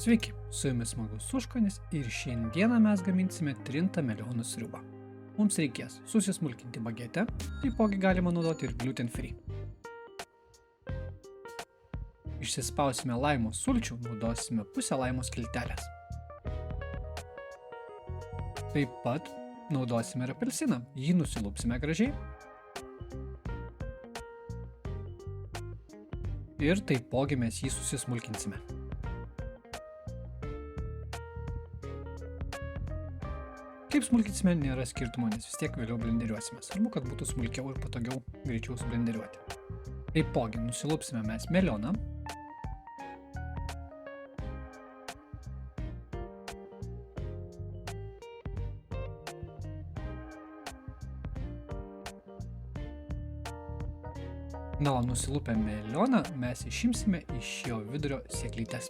Sveiki, su jumis Smagus Užkanis ir šiandieną mes gaminsime trintą melionų sriubą. Mums reikės susismulkinti bagetę, taipogi galima naudoti ir gluten free. Išsispausime laimo sulčių, naudosime pusę laimo skiltelės. Taip pat naudosime ir apelsiną, jį nusilupsime gražiai. Ir taipogi mes jį susismulkinsime. Kaip smulkinsime, nėra skirtumo, nes vis tiek vėliau blenderiuosime. Svarbu, kad būtų smulkiau ir patogiau greičiau sublenderiuoti. Taipogi nusilupsime mes melioną. Na, o nusilupę melioną mes išimsime iš jo vidurio sėklytes.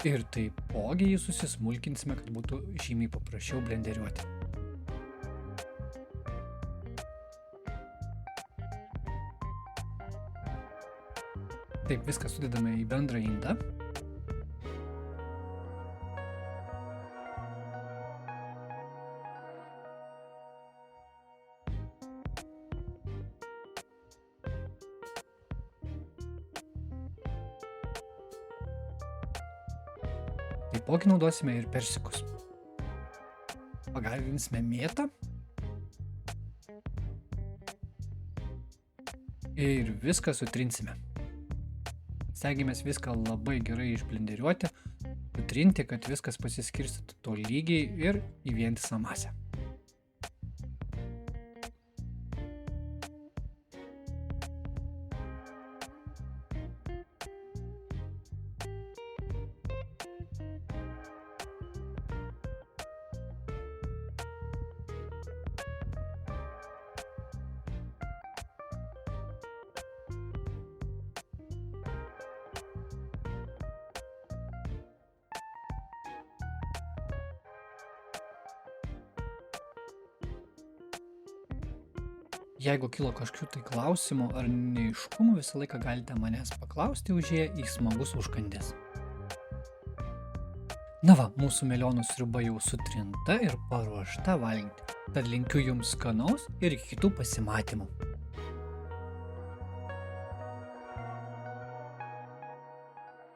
Ir taipogi jį susismulkinsime, kad būtų žymiai paprasčiau blenderiuoti. Taip, viską sudedame į bendrą indą. Taipogi naudosime ir persikus. Pagardinsime mėtą. Ir viską sutrinsime. Stengiamės viską labai gerai išblenderiuoti, sutrinti, kad viskas pasiskirstytų tolygiai ir į vientisą masę. Jeigu kilo kažkokių tai klausimų ar neaiškumų, visą laiką galite manęs paklausti užėję į Smagus Užkandis. Na va, mūsų melionų sriuba jau sutrinta ir paruošta valgyti. Tad linkiu jums skanaus ir iki kitų pasimatymų.